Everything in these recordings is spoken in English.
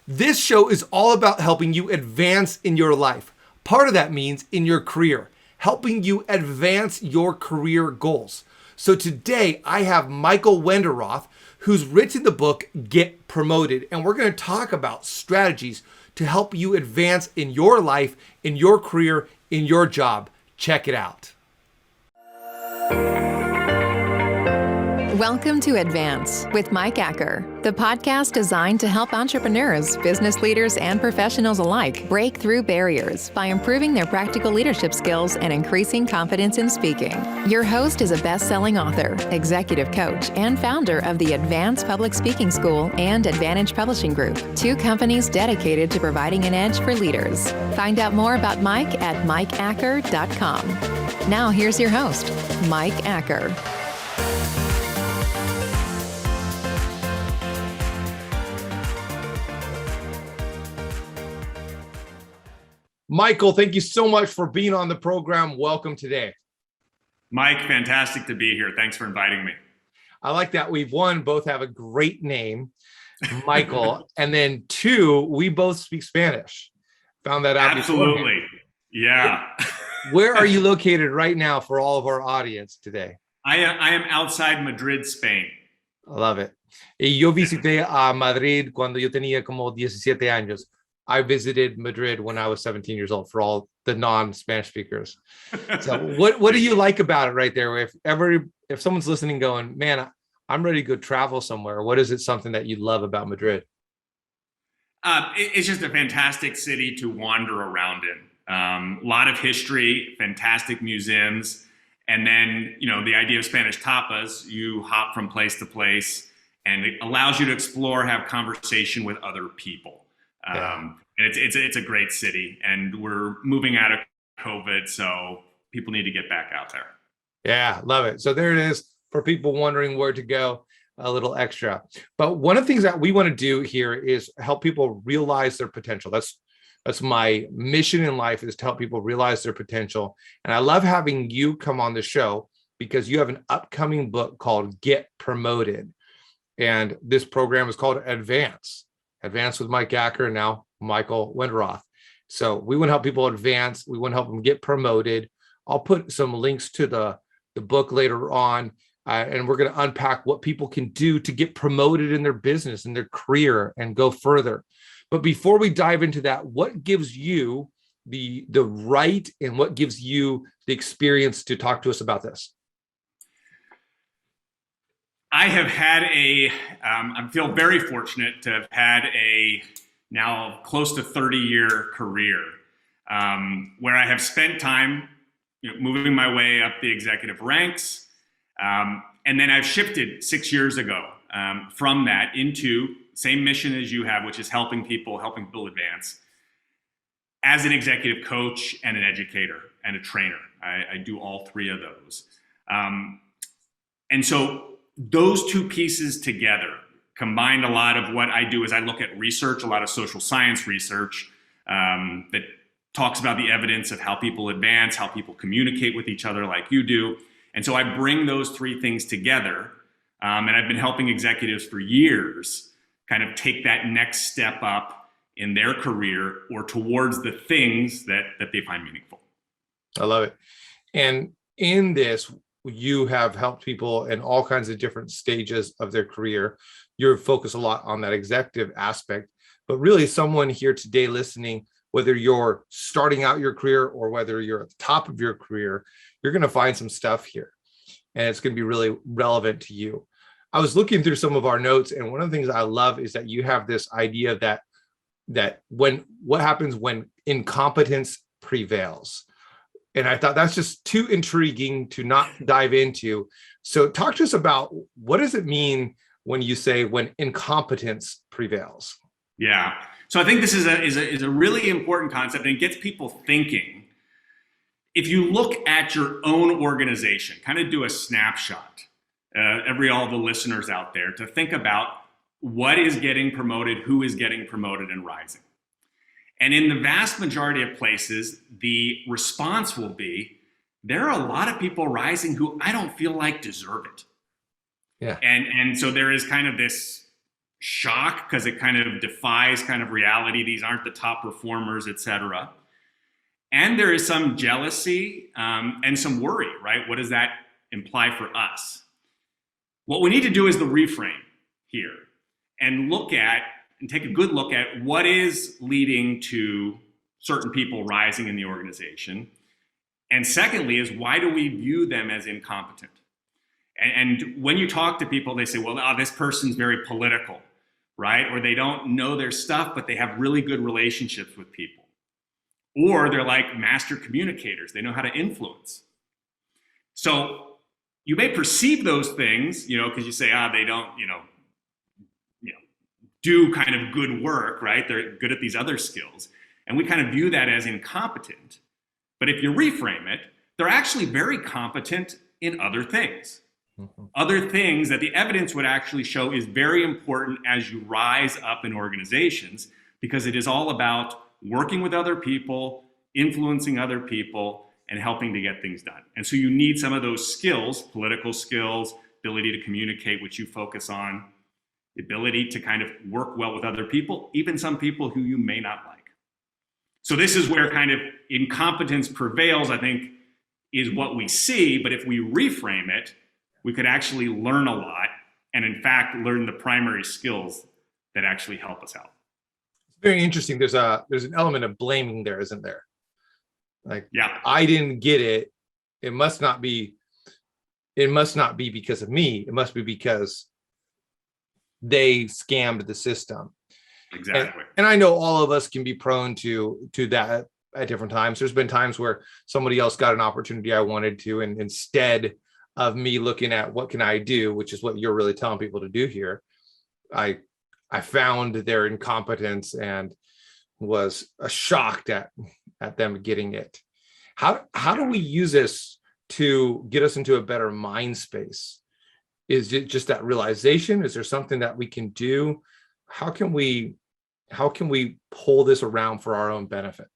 This show is all about helping you advance in your life. Part of that means in your career, helping you advance your career goals. So today I have Michael Wenderoth, who's written the book, Get Promoted. And we're going to talk about strategies to help you advance in your life, in your career, in your job. Check it out. Welcome to Advance with Mike Acker, the podcast designed to help entrepreneurs, business leaders, and professionals alike break through barriers by improving their practical leadership skills and increasing confidence in speaking. Your host is a best-selling author, executive coach, and founder of the Advance Public Speaking School and Advantage Publishing Group, two companies dedicated to providing an edge for leaders. Find out more about Mike at mikeacker.com. Now here's your host, Mike Acker. Michael, thank you so much for being on the program. Welcome today. Mike, fantastic to be here. Thanks for inviting me. I like that we, one, both have a great name, Michael, and then two, we both speak Spanish. Found that out. Absolutely. Beforehand. Yeah. Where are you located right now for all of our audience today? I am outside Madrid, Spain. I love it. Yo visité a Madrid cuando yo tenía como 17 años. I visited Madrid when I was 17 years old, for all the non-Spanish speakers. So what do you like about it right there? If someone's listening going, man, I'm ready to go travel somewhere, what is it something that you love about Madrid? It's just a fantastic city to wander around in. A lot of history, fantastic museums. And then, the idea of Spanish tapas, you hop from place to place and it allows you to explore, have conversation with other people. And it's a great city, and we're moving out of COVID, so people need to get back out there. Yeah, love it. So there it is for people wondering where to go, a little extra. But one of the things that we want to do here is help people realize their potential. That's my mission in life, is to help people realize their potential. And I love having you come on the show because you have an upcoming book called Get Promoted. And this program is called Advance with Mike Acker, and now Michael Wenderoth. So we want to help people advance. We want to help them get promoted. I'll put some links to the book later on, and we're going to unpack what people can do to get promoted in their business, in their career, and go further. But before we dive into that, what gives you the right and what gives you the experience to talk to us about this? I have had I feel very fortunate to have had a now close to 30-year career where I have spent time moving my way up the executive ranks. And then I've shifted 6 years ago from that into same mission as you have, which is helping people advance as an executive coach and an educator and a trainer. I do all three of those. And so those two pieces together combined a lot of what I do is I look at research, a lot of social science research that talks about the evidence of how people advance, how people communicate with each other like you do. And so I bring those three things together. And I've been helping executives for years kind of take that next step up in their career or towards the things that they find meaningful. I love it. And in this, you have helped people in all kinds of different stages of their career. You're focused a lot on that executive aspect, but really someone here today listening, whether you're starting out your career or whether you're at the top of your career, you're going to find some stuff here and it's going to be really relevant to you. I was looking through some of our notes, and one of the things I love is that you have this idea that what happens when incompetence prevails. And I thought that's just too intriguing to not dive into. So talk to us about, what does it mean when you say when incompetence prevails? Yeah. So I think this is a really important concept, and it gets people thinking. If you look at your own organization, kind of do a snapshot, all the listeners out there, to think about what is getting promoted, who is getting promoted and rising. And in the vast majority of places, the response will be, there are a lot of people rising who I don't feel like deserve it. Yeah. And so there is kind of this shock because it kind of defies kind of reality. These aren't the top performers, et cetera. And there is some jealousy and some worry, right? What does that imply for us? What we need to do is the reframe here and look at and take a good look at what is leading to certain people rising in the organization. And secondly is, why do we view them as incompetent? And when you talk to people, they say, well, this person's very political, right? Or they don't know their stuff, but they have really good relationships with people. Or they're like master communicators. They know how to influence. So you may perceive those things, because you say, they don't, do kind of good work, right? They're good at these other skills. And we kind of view that as incompetent. But if you reframe it, they're actually very competent in other things. Mm-hmm. Other things that the evidence would actually show is very important as you rise up in organizations, because it is all about working with other people, influencing other people, and helping to get things done. And so you need some of those skills, political skills, ability to communicate, which you focus on, the ability to kind of work well with other people, even some people who you may not like. So this is where kind of incompetence prevails, I think, is what we see. But if we reframe it, we could actually learn a lot and, in fact, learn the primary skills that actually help us out. Very interesting. There's an element of blaming there, isn't there? Like, yeah, I didn't get it. It must not be because of me. It must be because they scammed the system. Exactly. And I know all of us can be prone to that at different times. There's been times where somebody else got an opportunity I wanted to, and instead of me looking at what can I do, which is what you're really telling people to do here, I found their incompetence and was shocked at them getting it. How do we use this to get us into a better mind space? Is it just that realization? Is there something that we can do? How can we pull this around for our own benefit?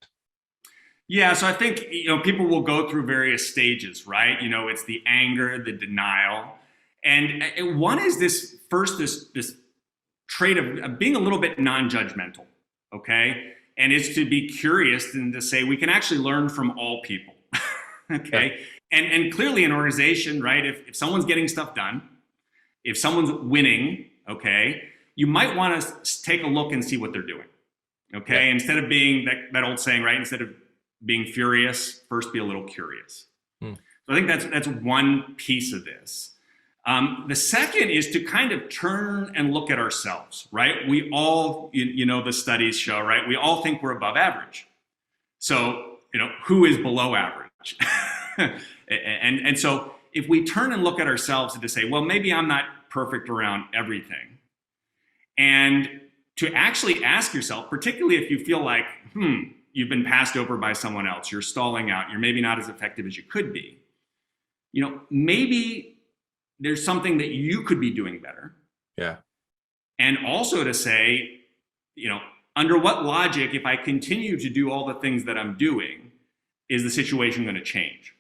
Yeah, so I think people will go through various stages, right? It's the anger, the denial, and one is this trait of being a little bit non-judgmental, okay? And it's to be curious and to say we can actually learn from all people, okay? Yeah. And clearly an organization, right? If someone's getting stuff done, if someone's winning, okay, you might want to take a look and see what they're doing, okay? Yeah. Instead of being that old saying, right? Instead of being furious, first be a little curious. So I think that's one piece of this. The second is to kind of turn and look at ourselves, right? We all, the studies show, right? We all think we're above average. So, who is below average? and so if we turn and look at ourselves and to say, well, maybe I'm not perfect around everything. And to actually ask yourself, particularly if you feel like, you've been passed over by someone else, you're stalling out, you're maybe not as effective as you could be, maybe there's something that you could be doing better. Yeah. And also to say, under what logic, if I continue to do all the things that I'm doing, is the situation going to change?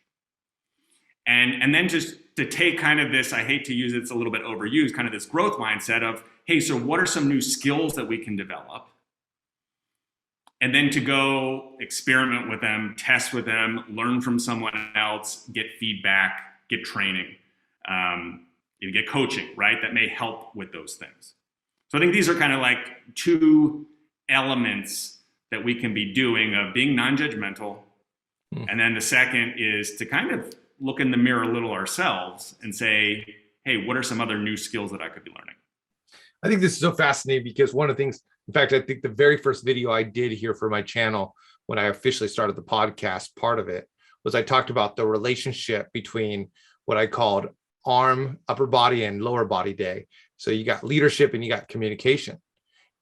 And then just to take kind of this, I hate to use it, it's a little bit overused, kind of this growth mindset of, hey, so what are some new skills that we can develop? And then to go experiment with them, test with them, learn from someone else, get feedback, get training, get coaching, right? That may help with those things. So I think these are kind of like two elements that we can be doing of being non-judgmental. And then the second is to kind of look in the mirror a little ourselves and say, hey, what are some other new skills that I could be learning? I think this is so fascinating because one of the things, in fact, I think the very first video I did here for my channel when I officially started the podcast, part of it was I talked about the relationship between what I called upper body and lower body day. So you got leadership and you got communication,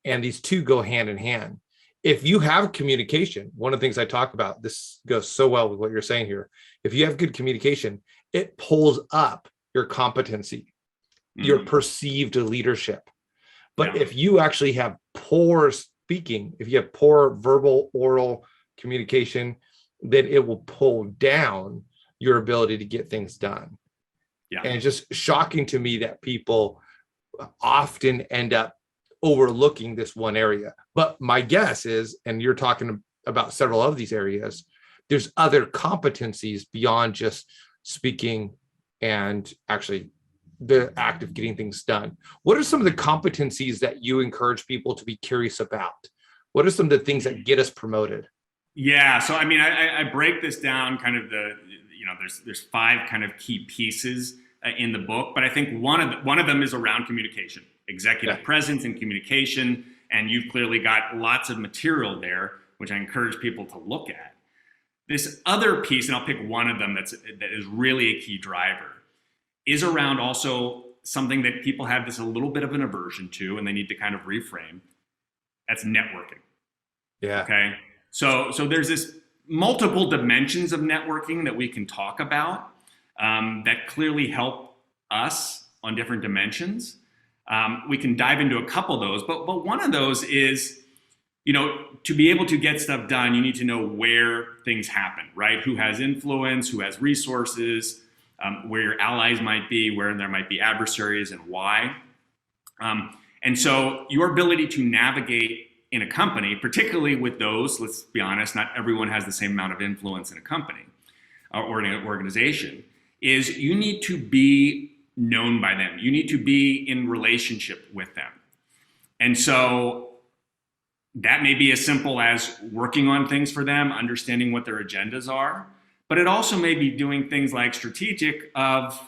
and these two go hand in hand. If you have communication, one of the things I talk about, this goes so well with what you're saying here. If you have good communication, it pulls up your competency, your perceived leadership. But if you actually have poor speaking, if you have poor verbal, oral communication, then it will pull down your ability to get things done. Yeah. And it's just shocking to me that people often end up overlooking this one area. But my guess is, and you're talking about several of these areas, there's other competencies beyond just speaking and actually the act of getting things done. What are some of the competencies that you encourage people to be curious about? What are some of the things that get us promoted? Yeah, so I mean, I break this down kind of there's 5 kind of key pieces in the book, but I think one of them is around communication, executive presence and communication, and you've clearly got lots of material there, which I encourage people to look at. This other piece, and I'll pick one of them that is really a key driver, is around also something that people have this a little bit of an aversion to, and they need to kind of reframe. That's networking. Yeah. Okay. So there's this multiple dimensions of networking that we can talk about that clearly help us on different dimensions. We can dive into a couple of those, but one of those is, to be able to get stuff done, you need to know where things happen, right? Who has influence, who has resources, where your allies might be, where there might be adversaries, and why. And so your ability to navigate in a company, particularly with those, let's be honest, not everyone has the same amount of influence in a company or in an organization, is you need to be known by them. You need to be in relationship with them. And so that may be as simple as working on things for them, understanding what their agendas are, but it also may be doing things like strategic of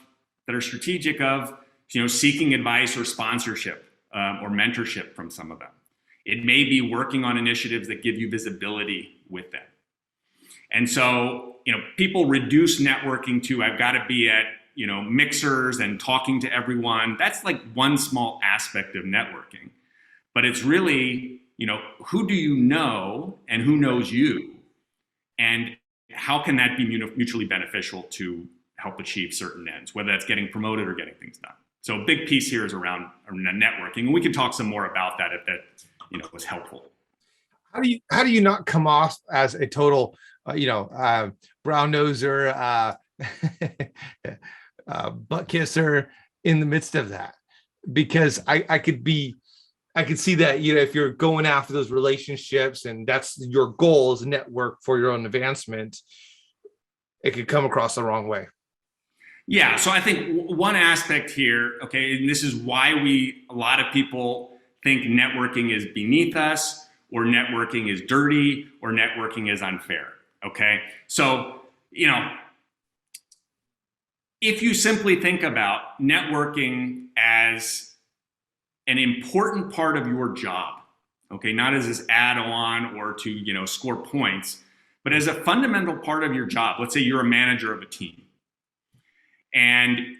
seeking advice or sponsorship or mentorship from some of them. It may be working on initiatives that give you visibility with them. And so, people reduce networking to, I've got to be at, mixers and talking to everyone. That's like one small aspect of networking. But it's really, who do you know and who knows you? And how can that be mutually beneficial to help achieve certain ends, whether that's getting promoted or getting things done. So a big piece here is around networking. And we can talk some more about that if that was helpful. How do you not come off as a total, brown noser, butt kisser in the midst of that? Because I could see that, if you're going after those relationships and that's your goal is network for your own advancement, it could come across the wrong way. Yeah. So I think one aspect here, okay, and this is why a lot of people think networking is beneath us, or networking is dirty, or networking is unfair. Okay. So, if you simply think about networking as an important part of your job, okay, not as this add-on or to, score points, but as a fundamental part of your job. Let's say you're a manager of a team and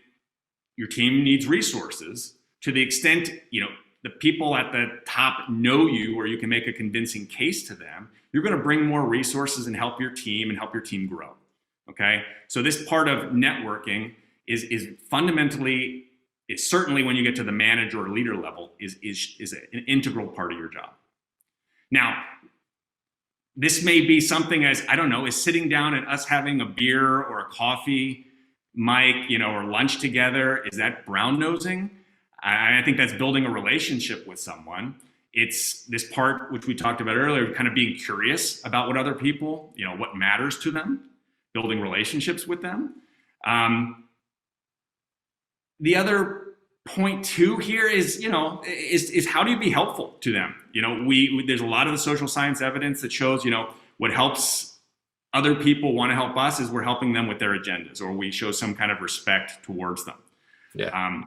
your team needs resources. To the extent, the people at the top know you, or you can make a convincing case to them, you're going to bring more resources and help your team grow. Okay. So this part of networking is fundamentally, it's certainly when you get to the manager or leader level is an integral part of your job. Now, this may be something as, I don't know, is sitting down and us having a beer or a coffee, Mike, or lunch together. Is that brown nosing? I think that's building a relationship with someone. It's this part, which we talked about earlier, kind of being curious about what other people, what matters to them, building relationships with them. The other point too here is, is how do you be helpful to them? There's a lot of the social science evidence that shows, what helps other people want to help us is we're helping them with their agendas, or we show some kind of respect towards them. Yeah.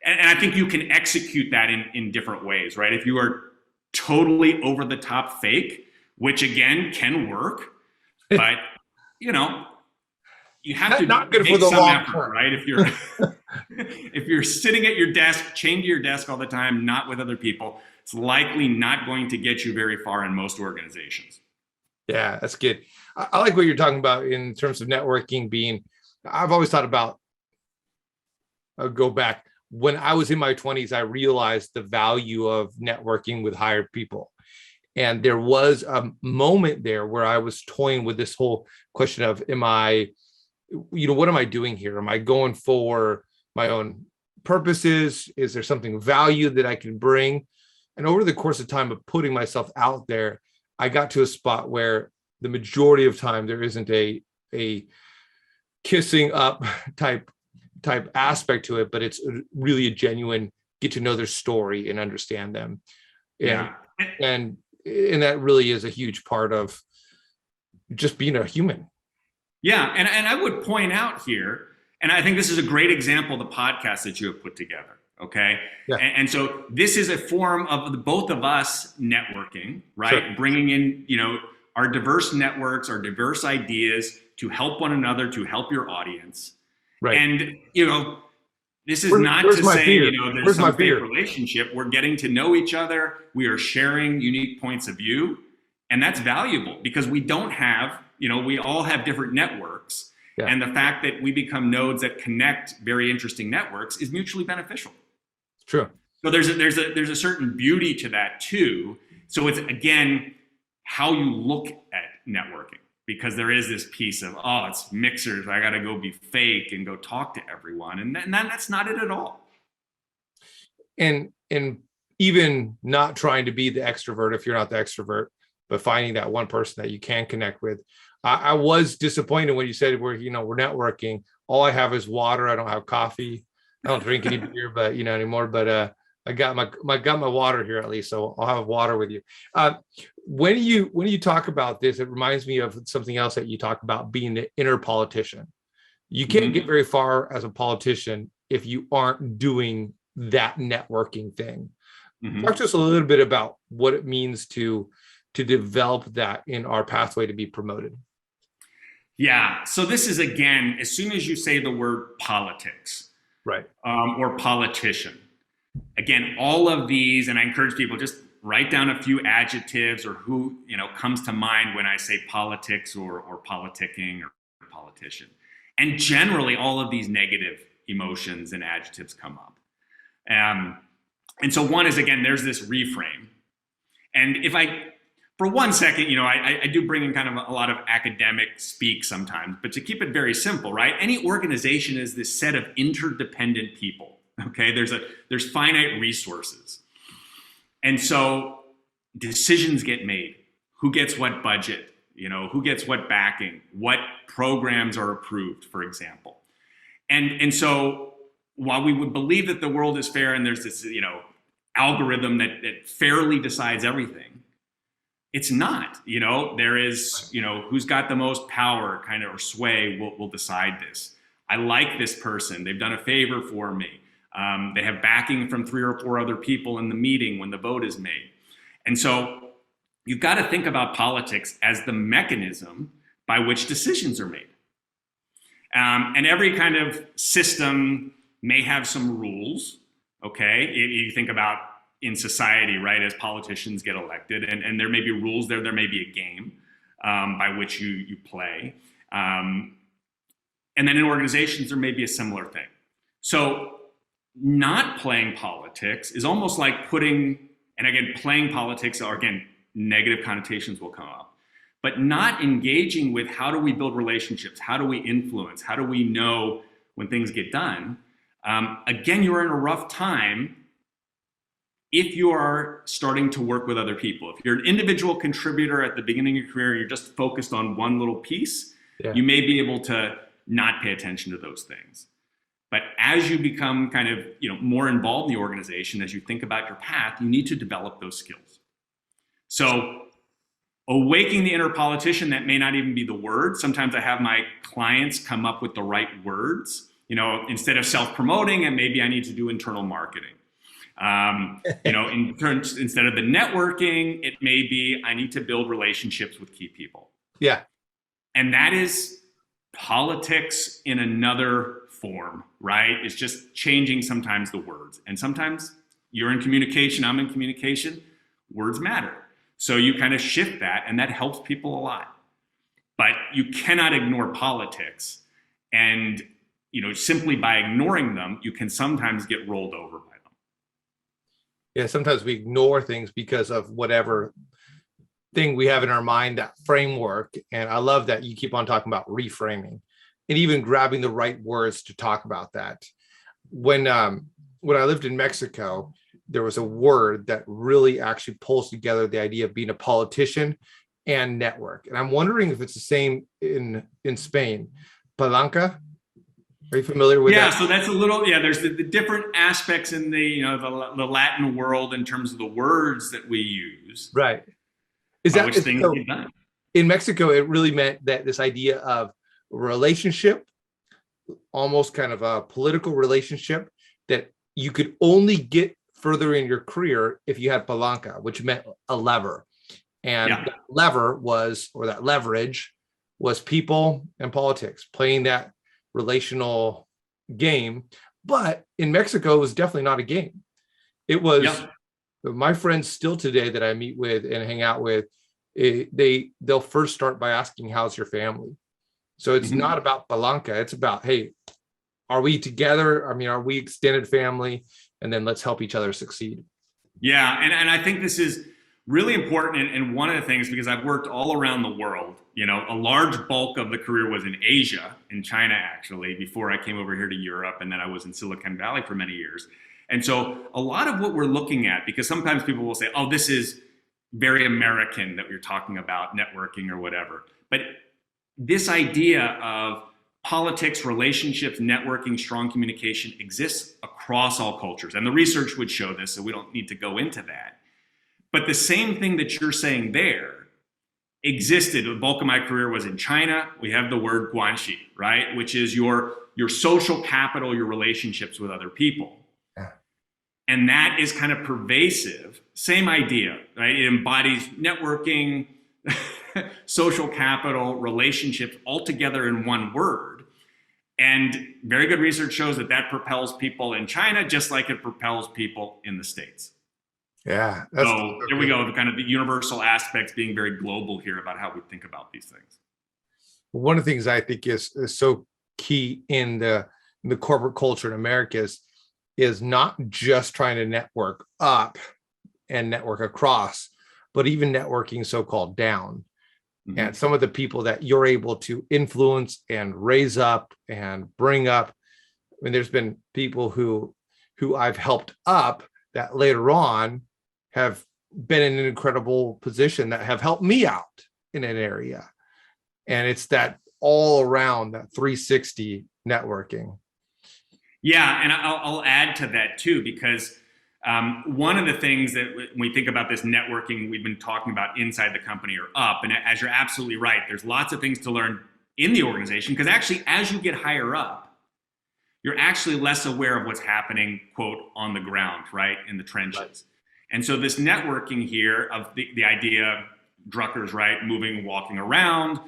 And I think you can execute that in different ways, right? If you are totally over the top fake, which again can work, but you have to not good make for the some long effort, term, right? If you're sitting at your desk, chained to your desk all the time, not with other people, it's likely not going to get you very far in most organizations. Yeah, that's good. I like what you're talking about in terms of networking being, I've always thought about, I'll go back. When I was in my 20s, I realized the value of networking with higher people. And there was a moment there where I was toying with this whole question of, what am I doing here? Am I going for my own purposes? Is there something value that I can bring? And over the course of time of putting myself out there, I got to a spot where the majority of time there isn't a kissing up type aspect to it, but it's really a genuine get to know their story and understand them. And that really is a huge part of just being a human. Yeah. And I would point out here, and I think this is a great example of the podcast that you have put together. Okay. Yeah. And so this is a form of both of us networking, right? Sure. Bringing in, our diverse networks, our diverse ideas to help one another, to help your audience. Right. And, this is not to say, there's some fake relationship. We're getting to know each other. We are sharing unique points of view. And that's valuable because we don't have, we all have different networks. Yeah. And the fact that we become nodes that connect very interesting networks is mutually beneficial. True. So there's a certain beauty to that too. So it's, again, how you look at networking, because there is this piece of, it's mixers. I got to go be fake and go talk to everyone. And that's not it at all. And even not trying to be the extrovert if you're not the extrovert, but finding that one person that you can connect with. I was disappointed when you said we're networking. All I have is water. I don't have coffee. I don't drink any beer, but anymore. But I got my water here at least, so I'll have water with you. When you talk about this, it reminds me of something else that you talk about, being the inner politician. You can't get very far as a politician if you aren't doing that networking thing. Talk to us a little bit about what it means to develop that in our pathway to be promoted. Yeah. So this is, again, as soon as you say the word politics, right, or politician, again, all of these, and I encourage people, just write down a few adjectives or who comes to mind when I say politics or politicking or politician. And generally, all of these negative emotions and adjectives come up. And so one is, again, there's this reframe. And if for 1 second, I do bring in kind of a lot of academic speak sometimes, but to keep it very simple, right? Any organization is this set of interdependent people. Okay, there's finite resources. And so decisions get made. Who gets what budget? Who gets what backing? What programs are approved, for example? And so while we would believe that the world is fair and there's this, algorithm that fairly decides everything, it's not. There is, who's got the most power kind of or sway will decide this. I like this person. They've done a favor for me. They have backing from 3 or 4 other people in the meeting when the vote is made. And so you've got to think about politics as the mechanism by which decisions are made. And every kind of system may have some rules, okay? You think about in society, right, as politicians get elected, and there may be rules there may be a game by which you play. And then in organizations, there may be a similar thing. So not playing politics is almost like playing politics, or again, negative connotations will come up, but not engaging with how do we build relationships? How do we influence? How do we know when things get done? Again, you're in a rough time if you are starting to work with other people. If you're an individual contributor at the beginning of your career, you're just focused on one little piece, you may be able to not pay attention to those things. But as you become kind of more involved in the organization, as you think about your path, you need to develop those skills. So awakening the inner politician, that may not even be the word. Sometimes I have my clients come up with the right words. Instead of self-promoting, and maybe I need to do internal marketing. Instead of the networking, it may be I need to build relationships with key people. Yeah. And that is politics in another form, right? It's just changing sometimes the words. And sometimes you're in communication, I'm in communication, words matter. So you kind of shift that, and that helps people a lot. But you cannot ignore politics. And simply by ignoring them, you can sometimes get rolled over by them. Yeah, sometimes we ignore things because of whatever thing we have in our mind, that framework. And I love that you keep on talking about reframing and even grabbing the right words to talk about that. When I lived in Mexico, there was a word that really actually pulls together the idea of being a politician and network. And I'm wondering if it's the same in Spain. Palanca, are you familiar with that? So that's a little, there's the different aspects in the Latin world in terms of the words that we use. Right. Is that which things so, get done. in Mexico, it really meant that this idea of relationship, almost kind of a political relationship, that you could only get further in your career if you had palanca, which meant a lever. And that lever was, or that leverage was people and politics, playing that relational game. But in Mexico, it was definitely not a game. It was my friends still today that I meet with and hang out with, they'll first start by asking, how's your family? So it's not about palanca. It's about, hey, are we together? I mean, are we extended family? And then let's help each other succeed. Yeah. And I think this is really important. And one of the things, because I've worked all around the world, a large bulk of the career was in Asia, in China, actually, before I came over here to Europe. And then I was in Silicon Valley for many years. And so a lot of what we're looking at, because sometimes people will say, oh, this is very American that we're talking about networking or whatever. But this idea of politics, relationships, networking, strong communication exists across all cultures. And the research would show this, so we don't need to go into that. But the same thing that you're saying there existed. The bulk of my career was in China. We have the word guanxi, right? Which is your social capital, your relationships with other people. And that is kind of pervasive. Same idea, right? It embodies networking, social capital, relationships all together in one word. And very good research shows that that propels people in China just like it propels people in the States. Yeah. So there we go. The kind of the universal aspects being very global here about how we think about these things. One of the things I think is so key in the corporate culture in America is not just trying to network up and network across, but even networking so-called down. And some of the people that you're able to influence and raise up and bring up. I mean, there's been people who I've helped up that later on have been in an incredible position that have helped me out in an area. And it's that all around that 360 networking. Yeah, and I'll add to that too, because one of the things that when we think about this networking we've been talking about inside the company or up, and as you're absolutely right, there's lots of things to learn in the organization, because actually as you get higher up, you're actually less aware of what's happening, quote, on the ground, right, in the trenches. Right. And so this networking here of the idea, Drucker's right, moving, walking around,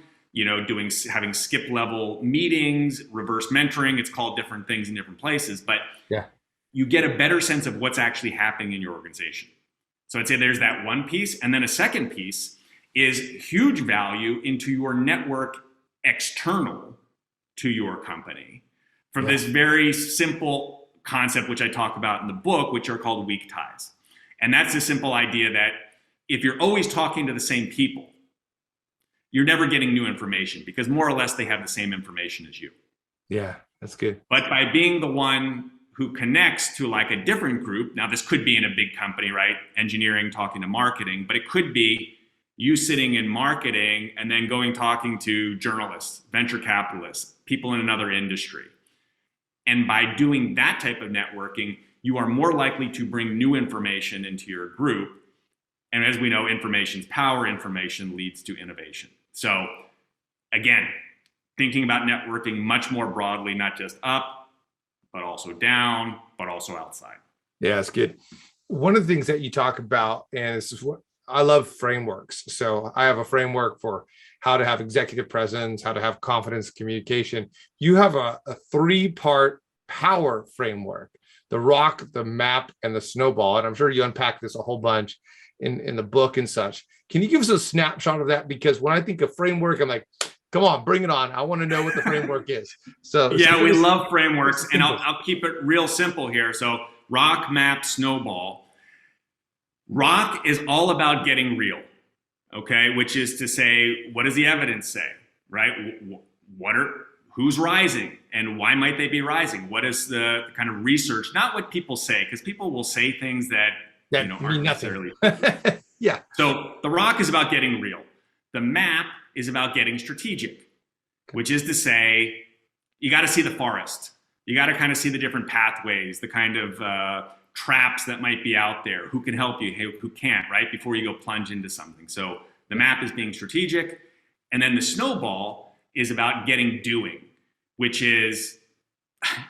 having skip level meetings, reverse mentoring, it's called different things in different places, but you get a better sense of what's actually happening in your organization. So I'd say there's that one piece. And then a second piece is huge value into your network external to your company from this very simple concept, which I talk about in the book, which are called weak ties. And that's the simple idea that if you're always talking to the same people, you're never getting new information, because more or less they have the same information as you. Yeah, that's good. But by being the one who connects to like a different group, now this could be in a big company, right? Engineering talking to marketing, but it could be you sitting in marketing and then going talking to journalists, venture capitalists, people in another industry. And by doing that type of networking, you are more likely to bring new information into your group. And as we know, information's power, information leads to innovation. So again, thinking about networking much more broadly, not just up, but also down, but also outside. Yeah, that's good. One of the things that you talk about, and this is what I love, frameworks. So I have a framework for how to have executive presence, how to have confidence communication. You have a 3-part power framework: the rock, the map, and the snowball. And I'm sure you unpack this a whole bunch in the book and such. Can you give us a snapshot of that? Because when I think of framework, I'm like, come on, bring it on. I want to know what the framework is. So yeah, we love frameworks, and I'll keep it real simple here. So rock, map, snowball. Rock is all about getting real, okay? Which is to say, what does the evidence say, right? who's rising and why might they be rising? What is the kind of research, not what people say, because people will say things that aren't necessarily. Yeah. So the rock is about getting real. The map is about getting strategic, which is to say, you got to see the forest. You got to kind of see the different pathways, the kind of traps that might be out there, who can help you, who can't, right? Before you go plunge into something. So the map is being strategic. And then the snowball is about getting doing, which is,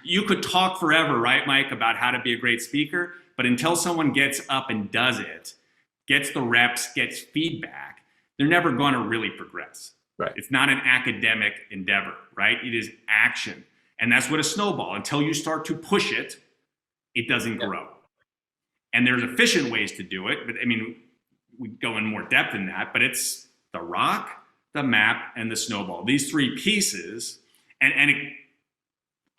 you could talk forever, right, Mike, about how to be a great speaker, but until someone gets up and does it, gets the reps, gets feedback, they're never going to really progress. Right. It's not an academic endeavor, right? It is action. And that's what a snowball, until you start to push it, it doesn't grow. And there's efficient ways to do it, but I mean, we go in more depth in that, but it's the rock, the map, and the snowball. These three pieces,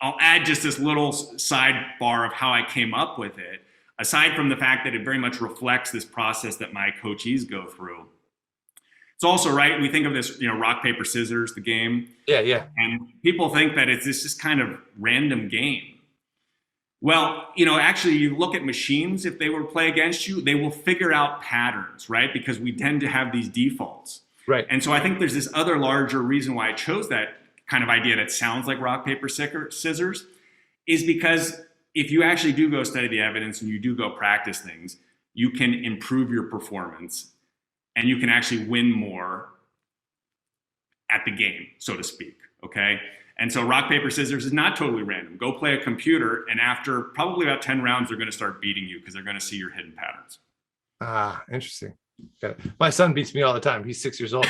I'll add just this little sidebar of how I came up with it, aside from the fact that it very much reflects this process that my coachees go through. It's also, right, we think of this, rock, paper, scissors, the game. Yeah. And people think that it's this kind of random game. Well, actually, you look at machines, if they were to play against you, they will figure out patterns, right? Because we tend to have these defaults. Right. And so I think there's this other larger reason why I chose that kind of idea that sounds like rock, paper, scissors, is because if you actually do go study the evidence and you do go practice things, you can improve your performance and you can actually win more at the game, so to speak, okay? And so rock, paper, scissors is not totally random. Go play a computer, and after probably about 10 rounds, they're gonna start beating you because they're gonna see your hidden patterns. Ah, interesting. Got it. My son beats me all the time. He's 6 years old.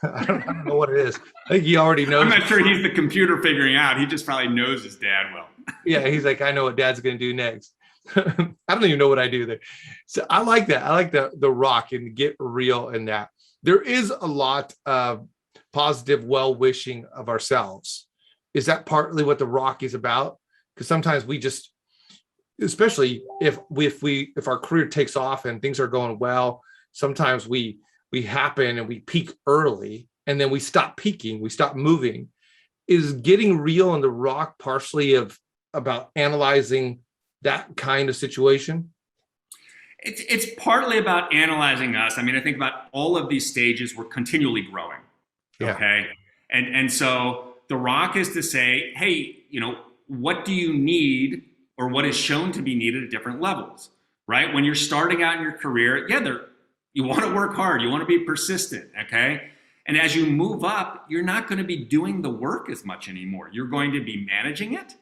I don't know what it is. I think he already knows. I'm not sure he's the computer figuring out. He just probably knows his dad well. Yeah, he's like, I know what dad's gonna do next. I don't even know what I do there. So I like that. I like the rock and get real in that. There is a lot of positive well-wishing of ourselves. Is that partly what the rock is about? Because sometimes we just, especially if our career takes off and things are going well, sometimes we happen and we peak early and then we stop peaking, we stop moving. Is getting real in the rock partially about analyzing that kind of situation? It's partly about analyzing us. I mean, I think about all of these stages, we're continually growing. Yeah. Okay. And so the rock is to say, hey, what do you need, or what is shown to be needed at different levels, right? When you're starting out in your career, you want to work hard, you want to be persistent, okay? And as you move up, you're not going to be doing the work as much anymore. You're going to be managing it.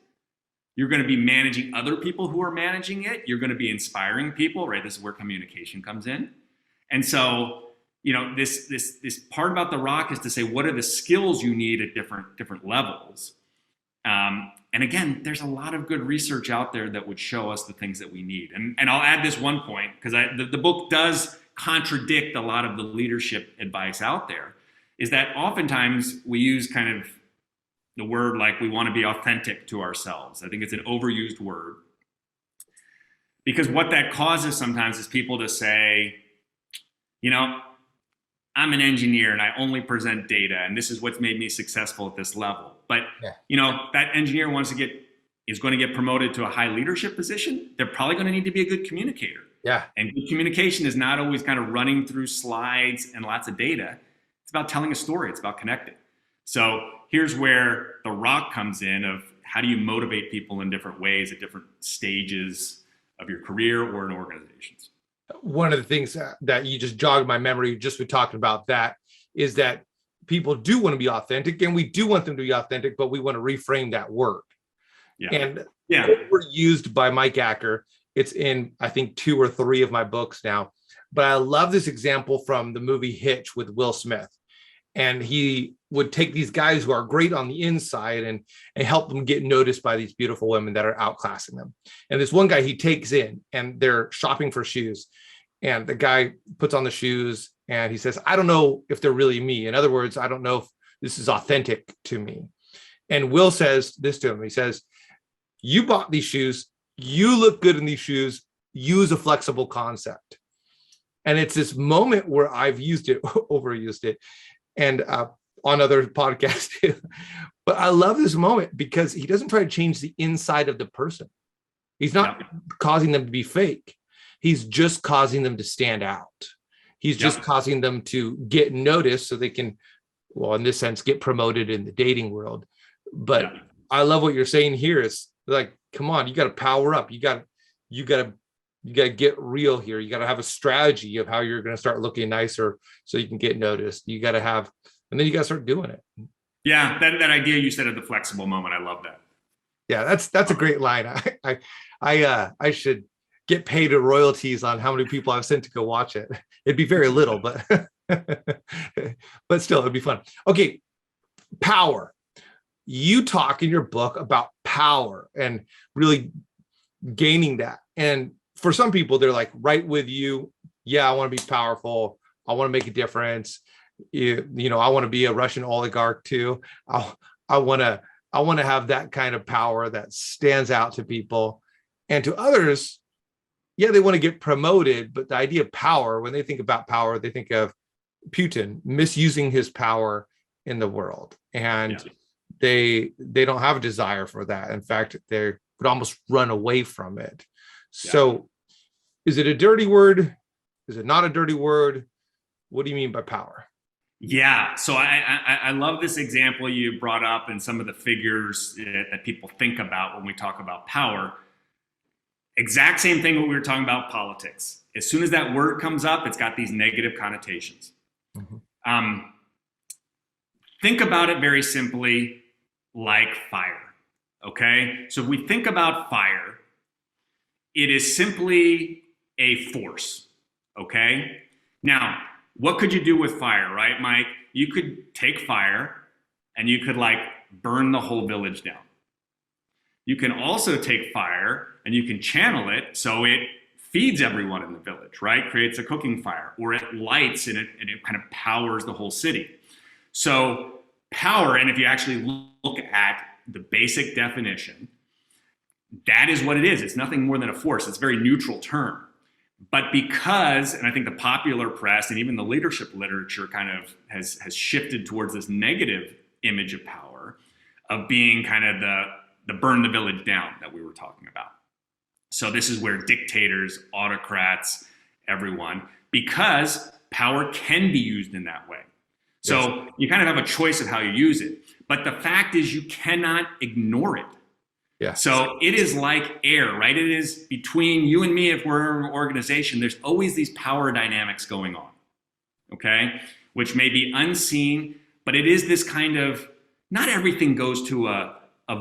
You're going to be managing other people who are managing it. You're going to be inspiring people, right? This is where communication comes in. And so, this part about the rock is to say, what are the skills you need at different levels? And again, there's a lot of good research out there that would show us the things that we need. And I'll add this one point, because the book does contradict a lot of the leadership advice out there, is that oftentimes we use kind of the word like we want to be authentic to ourselves. I think it's an overused word, because what that causes sometimes is people to say, I'm an engineer and I only present data, and this is what's made me successful at this level. But that engineer is going to get promoted to a high leadership position. They're probably going to need to be a good communicator. Yeah. And good communication is not always kind of running through slides and lots of data. It's about telling a story. It's about connecting. So here's where the rock comes in, of how do you motivate people in different ways at different stages of your career or in organizations. One of the things that you just jogged my memory, just we talking about that, is that people do want to be authentic, and we do want them to be authentic, but we want to reframe that word. Yeah. And we're used by Mike Acker. It's in, I think, 2 or 3 of my books now. But I love this example from the movie Hitch with Will Smith. And he would take these guys who are great on the inside and help them get noticed by these beautiful women that are outclassing them. And this one guy he takes in, and they're shopping for shoes. And the guy puts on the shoes and he says, I don't know if they're really me. In other words, I don't know if this is authentic to me. And Will says this to him. He says, you bought these shoes. You look good in these shoes. Use a flexible concept. And it's this moment where I've used it, overused it. And on other podcasts too. But I love this moment because he doesn't try to change the inside of the person. He's not causing them to be fake. He's just causing them to stand out. He's just causing them to get noticed so they can, well, in this sense, get promoted in the dating world. But I love what you're saying here. Is like, come on, you got to power up. You got to get real here. You got to have a strategy of how you're going to start looking nicer so you can get noticed. You got to have, and then you got to start doing it. Yeah, that idea you said at the flexible moment, I love that. Yeah, that's a great line. I should get paid royalties on how many people I've sent to go watch it. It'd be very little, but but still, it'd be fun. Okay, power. You talk in your book about power and really gaining that. And for some people, they're like right with you. Yeah, I want to be powerful. I want to make a difference. You know, I want to be a Russian oligarch too. I want to have that kind of power that stands out to people. And to others, yeah, they want to get promoted, but the idea of power, when they think about power, they think of Putin misusing his power in the world. And they don't have a desire for that. In fact, they would almost run away from it. So is it a dirty word? Is it not a dirty word? What do you mean by power? Yeah, so I love this example you brought up and some of the figures that people think about when we talk about power. Exact same thing when we were talking about politics. As soon as that word comes up, it's got these negative connotations. Think about it very simply like fire, okay? So if we think about fire, it is simply a force, okay? Now, what could you do with fire, right, Mike? You could take fire and you could like burn the whole village down. You can also take fire and you can channel it so it feeds everyone in the village, right? Creates a cooking fire, or it lights and it kind of powers the whole city. So power, and if you actually look at the basic definition, that is what it is. It's nothing more than a force. It's a very neutral term. But because, and I think the popular press and even the leadership literature kind of has shifted towards this negative image of power, of being kind of the burn the village down that we were talking about. So this is where dictators, autocrats, everyone, because power can be used in that way. So you kind of have a choice of how you use it. But the fact is you cannot ignore it. Yeah. So it is like air, right? It is between you and me. If we're an organization, there's always these power dynamics going on, okay? Which may be unseen, but it is this kind of, not everything goes to a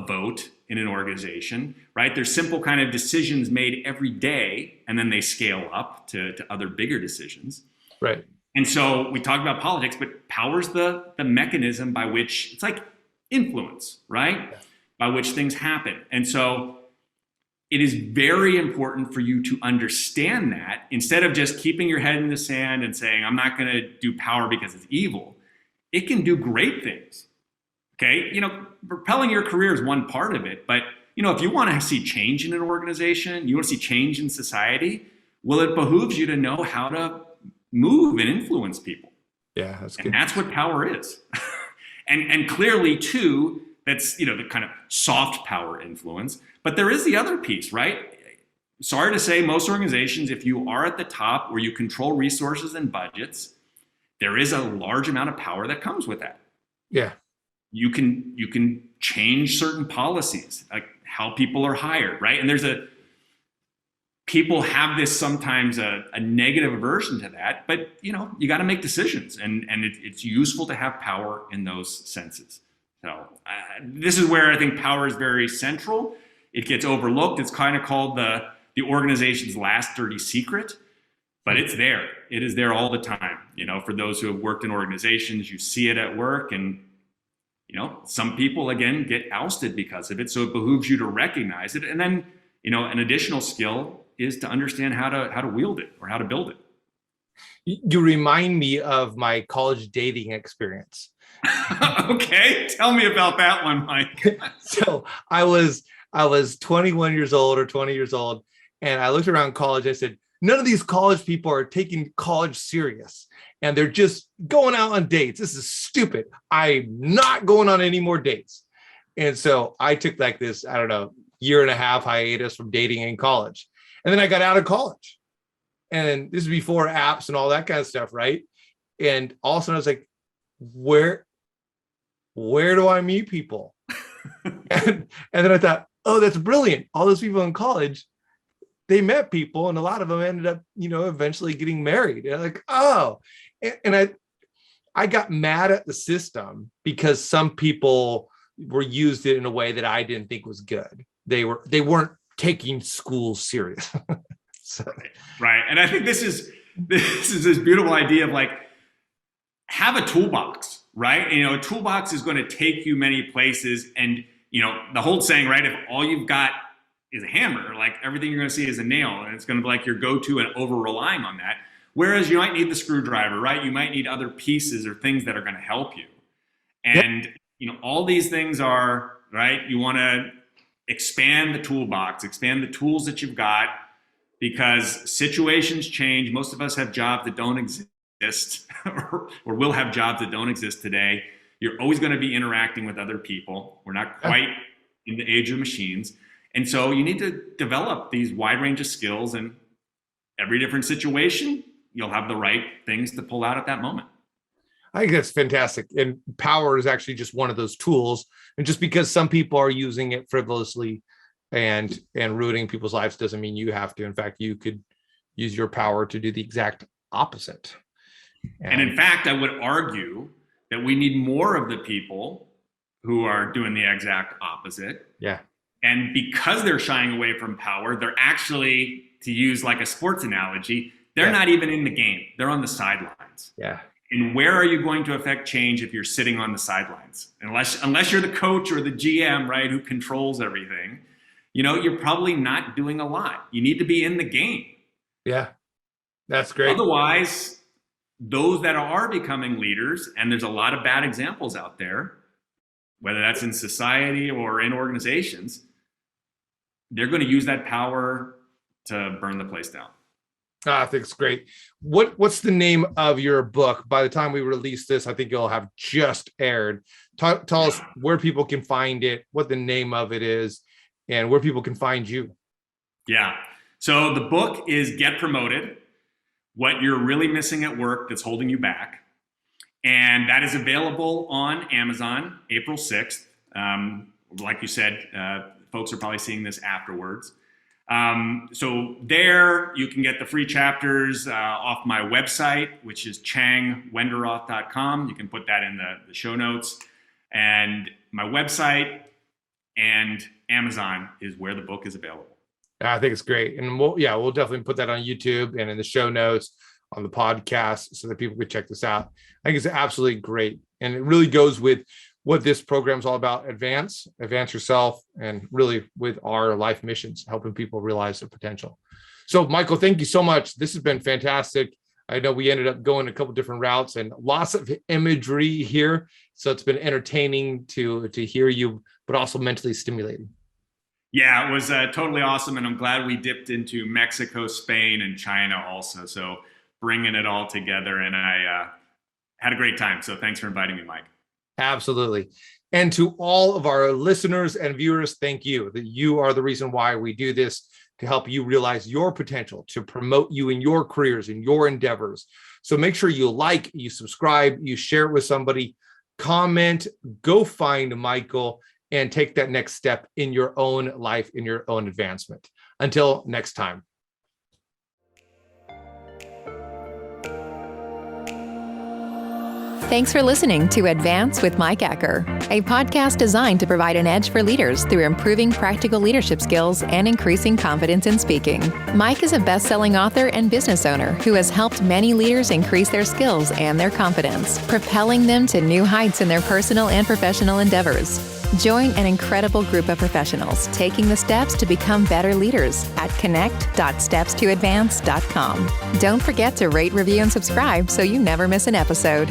vote in an organization, right? There's simple kind of decisions made every day, and then they scale up to other bigger decisions. Right. And so we talk about politics, but power's the mechanism by which, it's like influence, right? Yeah. By which things happen. And so it is very important for you to understand that instead of just keeping your head in the sand and saying, I'm not going to do power because it's evil. It can do great things. Okay. You know, propelling your career is one part of it, but you know, if you want to see change in an organization, you want to see change in society, well, it behooves you to know how to move and influence people. Yeah. That's good. And that's what power is. and clearly too, that's, you know, the kind of soft power influence. But there is the other piece, right? Sorry to say, most organizations, if you are at the top where you control resources and budgets, there is a large amount of power that comes with that. Yeah. You can change certain policies, like how people are hired, right? And people have this sometimes a negative aversion to that, but you know, you got to make decisions, and it's useful to have power in those senses. So this is where I think power is very central. It gets overlooked. It's kind of called the organization's last dirty secret, but it's there. It is there all the time. You know, for those who have worked in organizations, you see it at work, and you know, some people again get ousted because of it. So it behooves you to recognize it, and then you know, an additional skill is to understand how to wield it or how to build it. You remind me of my college dating experience. Okay, tell me about that one, Mike. So I was 21 years old or 20 years old, and I looked around college. I said, none of these college people are taking college serious and they're just going out on dates. This is stupid. I'm not going on any more dates. And so I took like this, I don't know, year and a half hiatus from dating in college. And then I got out of college. And this is before apps and all that kind of stuff, right? And all of a sudden I was like, where do I meet people? and then I thought, oh, that's brilliant. All those people in college, they met people and a lot of them ended up, eventually getting married. And I'm like, oh, and I got mad at the system because some people were used it in a way that I didn't think was good. They weren't taking school serious. So. Right. And I think this is this beautiful idea of like, have a toolbox, right? A toolbox is going to take you many places. And, the whole saying, right? If all you've got is a hammer, like everything you're going to see is a nail, and it's going to be like your go-to and over relying on that. Whereas you might need the screwdriver, right? You might need other pieces or things that are going to help you. And, all these things are, right? You want to expand the toolbox, expand the tools that you've got, because situations change. Most of us have jobs that don't exist or will have jobs that don't exist today. You're always going to be interacting with other people. We're not quite in the age of machines. And so you need to develop these wide range of skills, and every different situation, you'll have the right things to pull out at that moment. I think that's fantastic. And power is actually just one of those tools. And just because some people are using it frivolously and ruining people's lives doesn't mean you have to. In fact, you could use your power to do the exact opposite. And in fact, I would argue that we need more of the people who are doing the exact opposite. Yeah. And because they're shying away from power, they're actually, to use like a sports analogy, they're not even in the game. They're on the sidelines. Yeah. And where are you going to affect change if you're sitting on the sidelines? Unless you're the coach or the GM, right, who controls everything, you're probably not doing a lot. You need to be in the game. Yeah, that's great. Otherwise, those that are becoming leaders, and there's a lot of bad examples out there, whether that's in society or in organizations, they're going to use that power to burn the place down. I think it's great. What's the name of your book? By the time we release this, I think it'll have just aired. Tell us where people can find it, what the name of it is, and where people can find you. Yeah. So the book is Get Promoted: What You're Really Missing at Work That's Holding You Back. And that is available on Amazon April 6th. Like you said, folks are probably seeing this afterwards. So there you can get the free chapters off my website, which is changwenderoth.com. You can put that in the show notes. And my website and Amazon is where the book is available. I think it's great. And we'll definitely put that on YouTube and in the show notes on the podcast so that people can check this out. I think it's absolutely great. And it really goes with what this program is all about: advance yourself, and really with our life missions, helping people realize their potential. So Michael, thank you so much. This has been fantastic. I know we ended up going a couple different routes and lots of imagery here. So it's been entertaining to hear you, but also mentally stimulating. Yeah, it was totally awesome. And I'm glad we dipped into Mexico, Spain, and China also. So bringing it all together. And I had a great time. So thanks for inviting me, Mike. Absolutely. And to all of our listeners and viewers, thank you. That you are the reason why we do this, to help you realize your potential, to promote you in your careers, in your endeavors. So make sure you like, you subscribe, you share it with somebody, comment, go find Michael, and take that next step in your own life, in your own advancement. Until next time. Thanks for listening to Advance with Mike Acker, a podcast designed to provide an edge for leaders through improving practical leadership skills and increasing confidence in speaking. Mike is a best-selling author and business owner who has helped many leaders increase their skills and their confidence, propelling them to new heights in their personal and professional endeavors. Join an incredible group of professionals taking the steps to become better leaders at connect.stepstoadvance.com. Don't forget to rate, review, and subscribe so you never miss an episode.